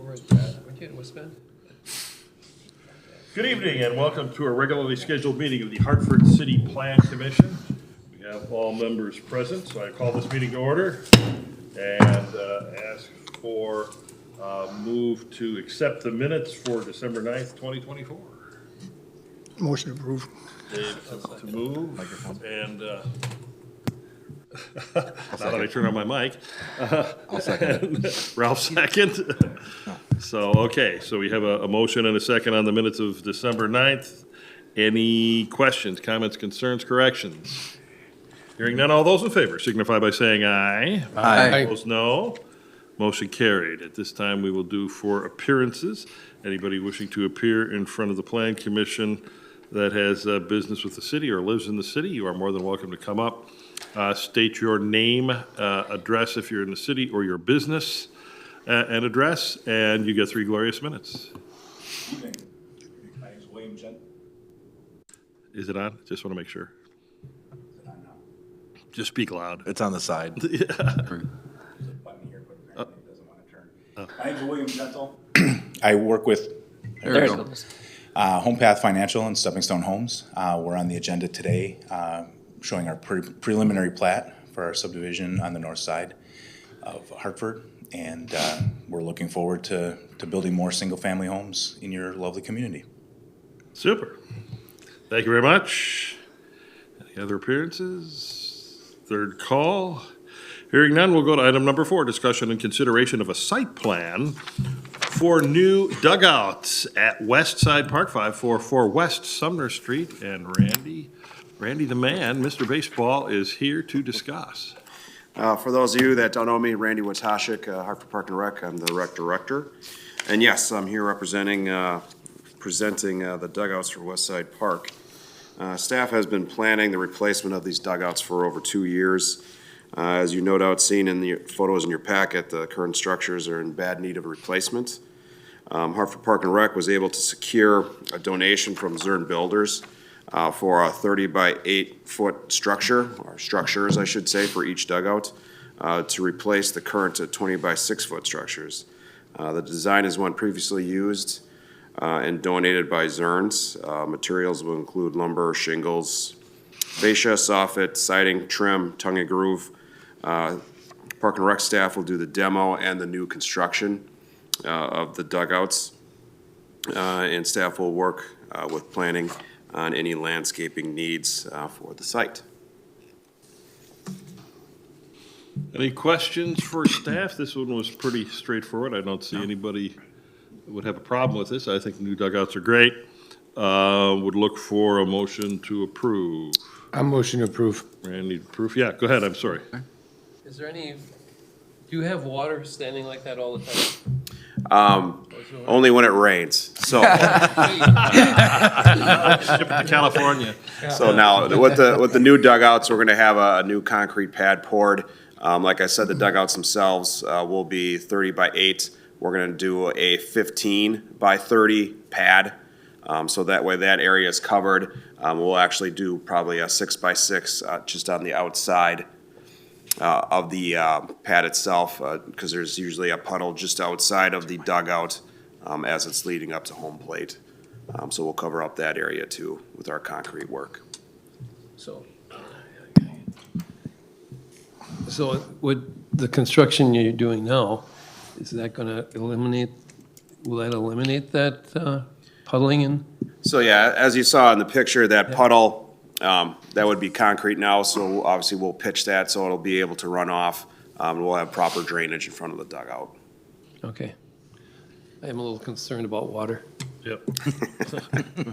Where's Brad? Weren't you in West Bend? Good evening and welcome to a regularly scheduled meeting of the Hartford City Plan Commission. We have all members present, so I call this meeting to order and ask for move to accept the minutes for December 9th, 2024. Motion approved. Dave to move, and now that I turn on my mic, I'll second it. Ralph second. So, okay, so we have a motion and a second on the minutes of December 9th. Any questions, comments, concerns, corrections? Hearing none, all those in favor signify by saying aye. Aye. Opposed, no. Motion carried. At this time, we will do for appearances. Anybody wishing to appear in front of the Plan Commission that has business with the city or lives in the city, you are more than welcome to come up. State your name, address if you're in the city, or your business and address, and you get 3 glorious minutes. Evening. My name is William Gent. Is it on? Just want to make sure. Is it on now? Just speak loud. It's on the side. There's a button here, but apparently it doesn't want to turn. My name is William Gentle. I work with There it goes. Home Path Financial and Stepping Stone Homes. We're on the agenda today showing our preliminary plat for our subdivision on the north side of Hartford. And we're looking forward to building more single-family homes in your lovely community. Super. Thank you very much. Any other appearances? Third call. Hearing none, we'll go to item number 4, discussion and consideration of a site plan for new dugouts at West Side Park, 544 West Sumner Street. And Randy the man, Mr. Baseball, is here to discuss. For those of you that don't know me, Randy Watashik, Hartford Park and Rec. I'm the rec director. And yes, I'm here presenting the dugouts for West Side Park. Staff has been planning the replacement of these dugouts for over 2 years. As you no doubt seen in the photos in your packet, the current structures are in bad need of replacement. Hartford Park and Rec was able to secure a donation from Zurn Builders for a 30 by 8 foot structure, or structures I should say, for each dugout to replace the current 20 by 6 foot structures. The design is one previously used and donated by Zurn's. Materials will include lumber, shingles, fascia, soffit, siding, trim, tongue and groove. Park and Rec staff will do the demo and the new construction of the dugouts. And staff will work with planning on any landscaping needs for the site. Any questions for staff? This one was pretty straightforward. I don't see anybody that would have a problem with this. I think new dugouts are great. Would look for a motion to approve. I motion to approve. Randy, proof? Yeah, go ahead, I'm sorry. Is there any, do you have water standing like that all the time? Only when it rains. So, Ship it to California. so now with the new dugouts, we're going to have a new concrete pad poured. Like I said, the dugouts themselves will be 30 by 8. We're going to do a 15 by 30 pad. So that way that area is covered. We'll actually do probably a 6 by 6 just on the outside of the pad itself, because there's usually a puddle just outside of the dugout as it's leading up to home plate. So we'll cover up that area too with our concrete work. So with the construction you're doing now, is that gonna eliminate, will that eliminate that puddling and? So yeah, as you saw in the picture, that puddle, that would be concrete now, so obviously we'll pitch that so it'll be able to run off. We'll have proper drainage in front of the dugout. Okay. I am a little concerned about water. Yep.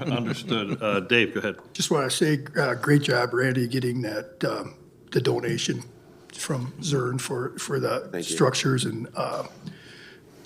Understood. Dave, go ahead. Just want to say, great job, Randy, getting that, the donation from Zurn for the Thank you. structures, and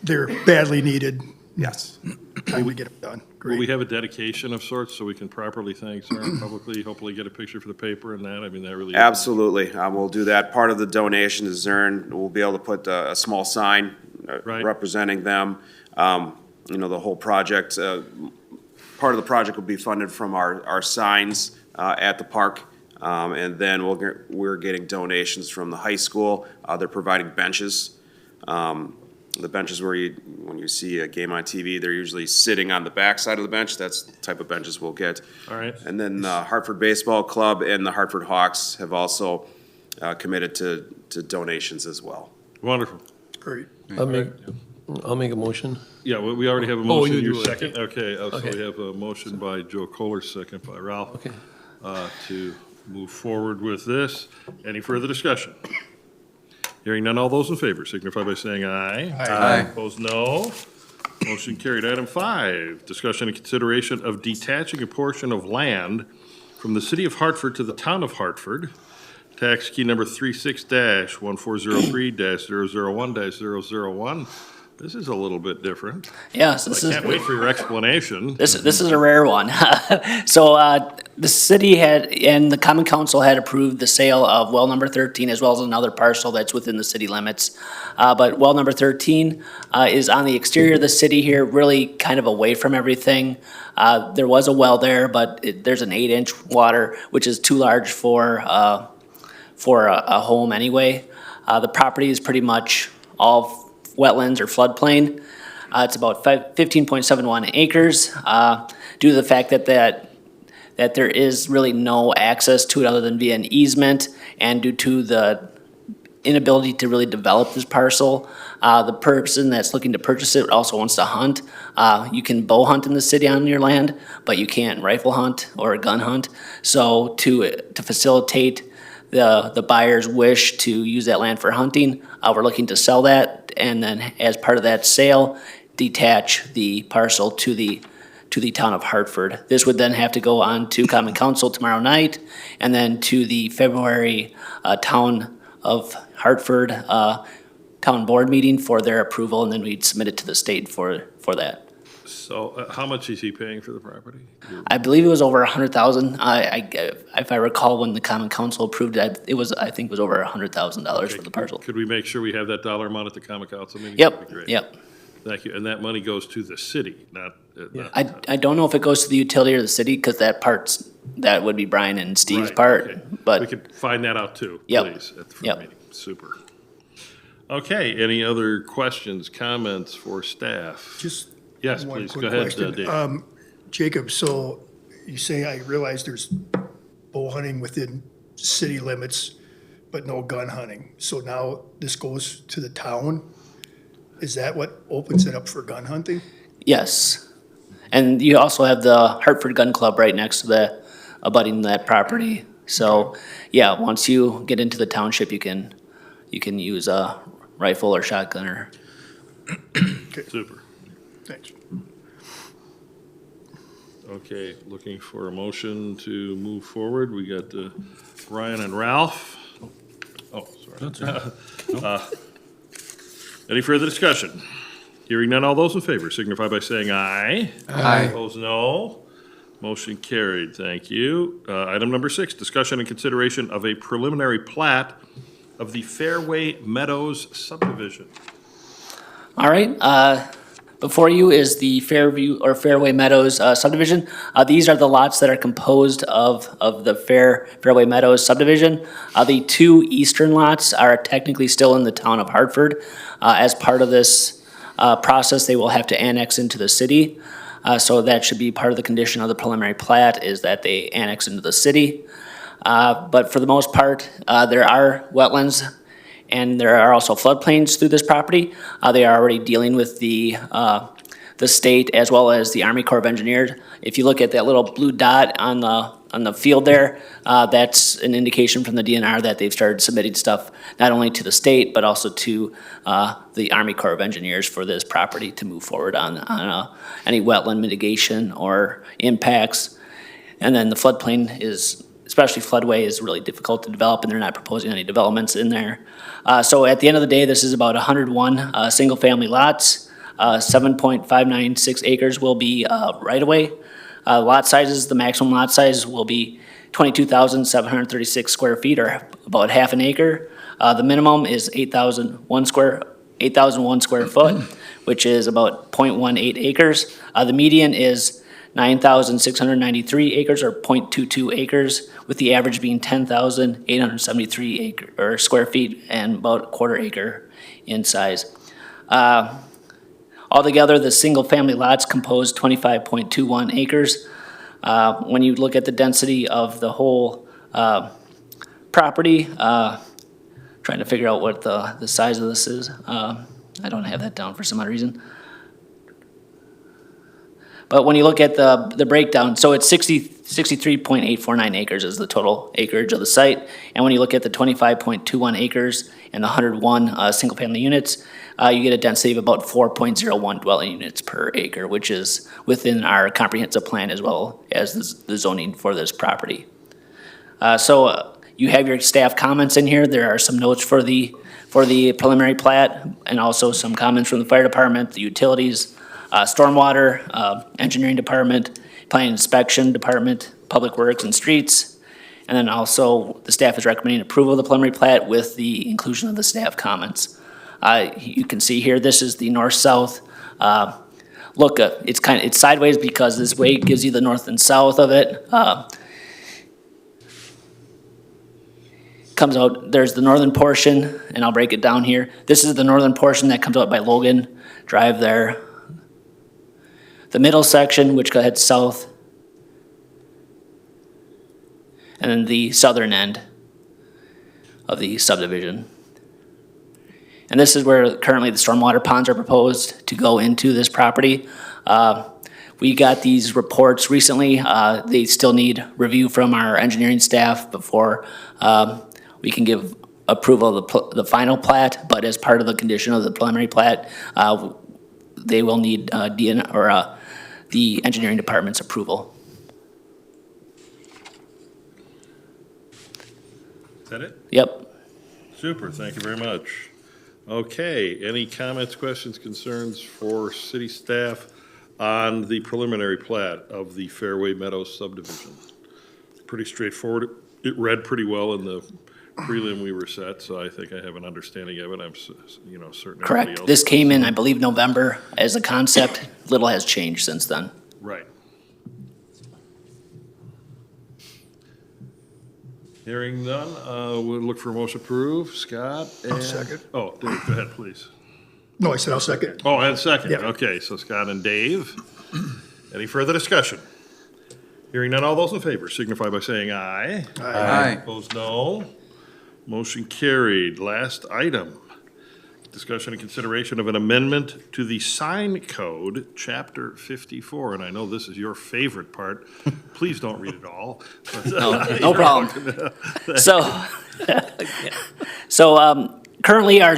they're badly needed. Yes. Time we get it done. Will we Great. have a dedication of sorts so we can properly thank Zurn publicly, hopefully get a picture for the paper and that? I mean, that really. Absolutely. We'll do that. Part of the donation to Zurn, we'll be able to put a small sign Right. representing them. The whole project, part of the project will be funded from our signs at the park. And then we're getting donations from the high school. They're providing benches. the benches where when you see a game on TV, they're usually sitting on the back side of the bench. That's the type of benches we'll get. All right. And then the Hartford Baseball Club and the Hartford Hawks have also committed to donations as well. Wonderful. Great. I'll make a motion. Yeah, we already have a Oh, motion. you Your do it. second? Okay, so Okay. we have a motion by Joe Kohler, second by Ralph. Okay. To move forward with this. Any further discussion? Hearing none, all those in favor signify by saying aye. Aye. Opposed, no. Motion carried. Item 5, discussion and consideration of detaching a portion of land from the city of Hartford to the town of Hartford. Tax key number 36-1403-001-001. This is a little bit different. Yes, I this is can't wait for your explanation. this is a rare one. So the city had and the Common Council had approved the sale of well number 13 as well as another parcel that's within the city limits. But well number 13 is on the exterior of the city here, really kind of away from everything. There was a well there, but there's an 8-inch water, which is too large for a home anyway. The property is pretty much all wetlands or floodplain. It's about 15.71 acres. Due to the fact that there is really no access to it other than via an easement, and due to the inability to really develop this parcel, the person that's looking to purchase it also wants to hunt. You can bow hunt in the city on your land, but you can't rifle hunt or gun hunt. So to facilitate the buyer's wish to use that land for hunting, we're looking to sell that, and then as part of that sale, detach the parcel to the town of Hartford. This would then have to go on to Common Council tomorrow night, and then to the February Town of Hartford Town Board meeting for their approval, and then we'd submit it to the state for that. So how much is he paying for the property? I believe it was over 100,000. If I recall, when the Common Council approved it, I think it was over $100,000 for the parcel. Could we make sure we have that dollar amount at the Common Council meeting? Yep, That'd be great. yep. Thank you. And that money goes to the city, not the town. I don't know if it goes to the utility or the city, because that would be Brian and Steve's Right, part, okay. We but could find that out too, Yep, please, at the yep. front meeting. Super. Okay, any other questions, comments for staff? Just Yes, one please, quick go ahead, question. Dave. Jacob, so you say, I realize there's bow hunting within city limits, but no gun hunting. So now this goes to the town? Is that what opens it up for gun hunting? yes. And you also have the Hartford Gun Club right next to abutting that property. So, yeah, once you get into the township, you can use a rifle or shotgun or. Super. Thanks. Okay, looking for a motion to move forward. We got Brian and Ralph. Oh, sorry. Any further discussion? Hearing none, all those in favor signify by saying aye. Aye. Opposed, no. Motion carried, thank you. Item number 6, discussion and consideration of a preliminary plat of the Fairway Meadows subdivision. All right, before you is the Fairview or Fairway Meadows subdivision. These are the lots that are composed of the Fairway Meadows subdivision. The 2 eastern lots are technically still in the town of Hartford. As part of this process, they will have to annex into the city. So that should be part of the condition of the preliminary plat, is that they annex into the city. But for the most part, there are wetlands and there are also floodplains through this property. They are already dealing with the state as well as the Army Corps of Engineers. If you look at that little blue dot on the field there, that's an indication from the DNR that they've started submitting stuff not only to the state but also to the Army Corps of Engineers for this property to move forward on any wetland mitigation or impacts. And then the floodplain is, especially floodway, is really difficult to develop, and they're not proposing any developments in there. So at the end of the day, this is about 101 single-family lots. 7.596 acres will be right-of-way. Lot sizes, the maximum lot size will be 22,736 square feet, or about half an acre. The minimum is 8,001 square foot, which is about 0.18 acres. The median is 9,693 acres, or 0.22 acres, with the average being 10,873 square feet and about a quarter acre in size. Altogether, the single-family lots compose 25.21 acres. When you look at the density of the whole property, trying to figure out what the size of this is. I don't have that down for some odd reason. But when you look at the breakdown, so it's 63.849 acres is the total acreage of the site. And when you look at the 25.21 acres and the 101 single-family units, you get a density of about 4.01 dwelling units per acre, which is within our comprehensive plan as well as the zoning for this property. You have your staff comments in here. There are some notes for the preliminary plat and also some comments from the fire department, the utilities, stormwater, engineering department, planning inspection department, public works and streets. And then also the staff is recommending approval of the preliminary plat with the inclusion of the staff comments. You can see here, this is the north-south look. It's sideways because this way gives you the north and south of it. Comes out, there's the northern portion, and I'll break it down here. This is the northern portion that comes out by Logan Drive there. The middle section, which heads south. And then the southern end of the subdivision. And this is where currently the stormwater ponds are proposed to go into this property. We got these reports recently. They still need review from our engineering staff before we can give approval of the final plat, but as part of the condition of the preliminary plat, they will need the engineering department's approval. Is that it? Yep. Super, thank you very much. Okay, any comments, questions, concerns for city staff on the preliminary plat of the Fairway Meadows subdivision? Pretty straightforward. It read pretty well in the prelim we were set, so I think I have an understanding of it. I'm certain everybody Correct. else This does. came in, I believe, November as a concept. Little has changed since then. Right. Hearing none, we'll look for a motion to approve. Scott? I'll second. Oh, Dave, go ahead, please. No, I said I'll second. Oh, and second. Yeah. Okay, so Scott and Dave. Any further discussion? Hearing none, all those in favor signify by saying aye. Aye. Opposed, no. Motion carried. Last item. Discussion and consideration of an amendment to the sign code, chapter 54. And I know this is your favorite part. Please don't read it all. No problem. Currently our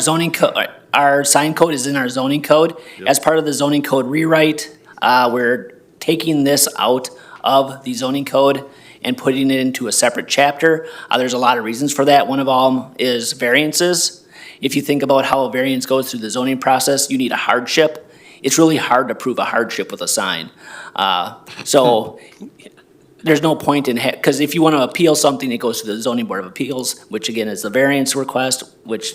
our sign code is in our zoning code. As part of the zoning code rewrite, we're taking this out of the zoning code and putting it into a separate chapter. There's a lot of reasons for that. One of them is variances. If you think about how a variance goes through the zoning process, you need a hardship. It's really hard to prove a hardship with a sign. So there's no point in, because if you want to appeal something, it goes to the zoning board of appeals, which again is the variance request, which,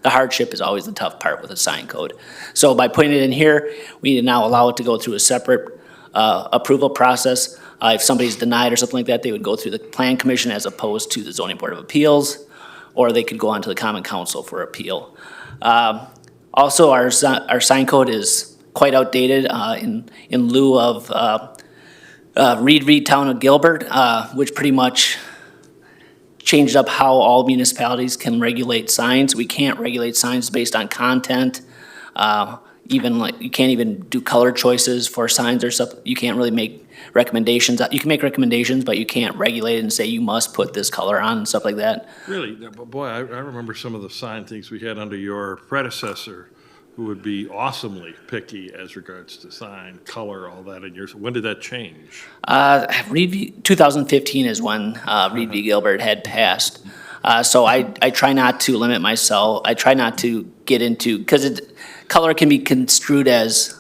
the hardship is always the tough part with a sign code. So by putting it in here, we need to now allow it to go through a separate approval process. If somebody's denied or something like that, they would go through the plan commission as opposed to the zoning board of appeals, or they could go on to the common council for appeal. Also, our sign code is quite outdated in lieu of Reed Town of Gilbert, which pretty much changed up how all municipalities can regulate signs. We can't regulate signs based on content. Even like, you can't even do color choices for signs or stuff. You can't really make recommendations. You can make recommendations, but you can't regulate it and say you must put this color on and stuff like that. Really, but boy, I remember some of the sign things we had under your predecessor, who would be awesomely picky as regards to sign, color, all that in yours. When did that change? 2015 is when Reed v. Gilbert had passed. So I try not to limit myself. I try not to get into, because color can be construed as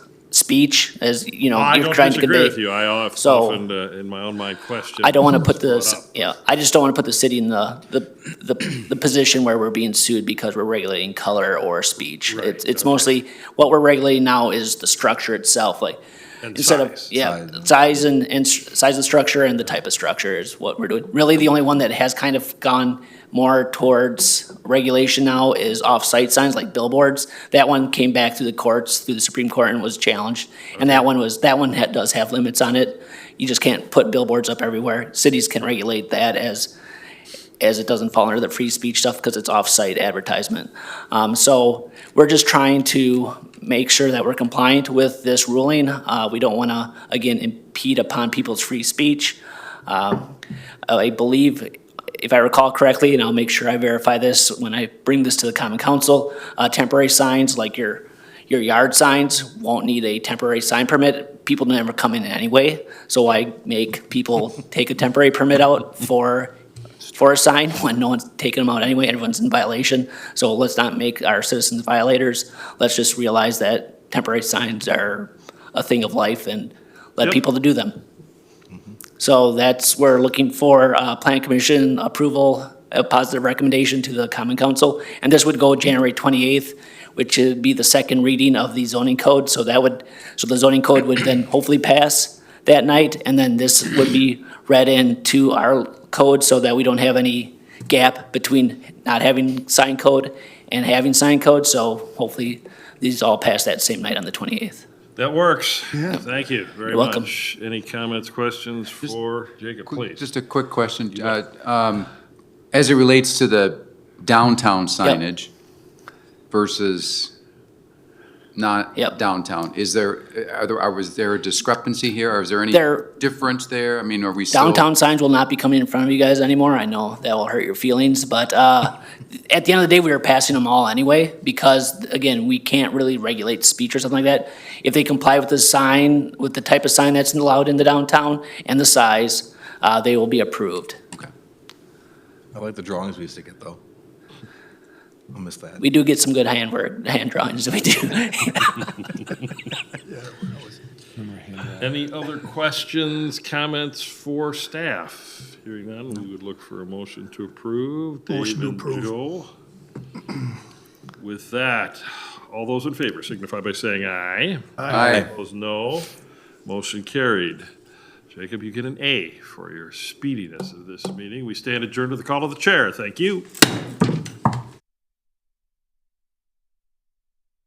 speech, as, you know, I you're don't trying to disagree convey. with you. I So- often, in my own mind, question. I don't want to put what's brought this, up. yeah, I just don't want to put the city in the position where we're being sued because we're regulating color or speech. Right, It's okay. mostly, what we're regulating now is the structure itself, like, And instead of, size. yeah, size and size of structure and the type of structure is what we're doing. Really, the only one that has kind of gone more towards regulation now is off-site signs like billboards. That one came back through the courts, through the Supreme Court, and was challenged. And that one does have limits on it. You just can't put billboards up everywhere. Cities can regulate that as it doesn't fall under the free speech stuff because it's off-site advertisement. So we're just trying to make sure that we're compliant with this ruling. We don't want to, again, impede upon people's free speech. I believe, if I recall correctly, and I'll make sure I verify this when I bring this to the Common Council, temporary signs like your yard signs won't need a temporary sign permit. People never come in anyway, so why make people take a temporary permit out for a sign when no one's taking them out anyway, everyone's in violation. So let's not make our citizens violators. Let's just realize that temporary signs are a thing of life and let Yep. people to do them. So we're looking for Plan Commission approval, a positive recommendation to the Common Council. And this would go January 28th, which would be the second reading of the zoning code. So the zoning code would then hopefully pass that night. And then this would be read into our code so that we don't have any gap between not having sign code and having sign code. So hopefully these all pass that same night on the 28th. That works. Thank you very You're welcome. much. Any comments, questions for Jacob, please? Just a quick question. As it relates to the downtown signage versus not Yep. downtown, was there a discrepancy here, or is there any There- difference there? I mean, are we still? Downtown signs will not be coming in front of you guys anymore. I know that will hurt your feelings, but at the end of the day, we were passing them all anyway because, again, we can't really regulate speech or something like that. If they comply with the sign, with the type of sign that's allowed in the downtown and the size, they will be approved. I like the drawings we used to get, though. I'll miss that. We do get some good hand drawings, we do. Any other questions, comments for staff? Hearing none, we would look for a motion to approve. Motion to Dave and approve. Joel. With that, all those in favor signify by saying aye. Aye. Opposed, no. Motion carried. Jacob, you get an A for your speediness of this meeting. We stand adjourned to the call of the chair. Thank you.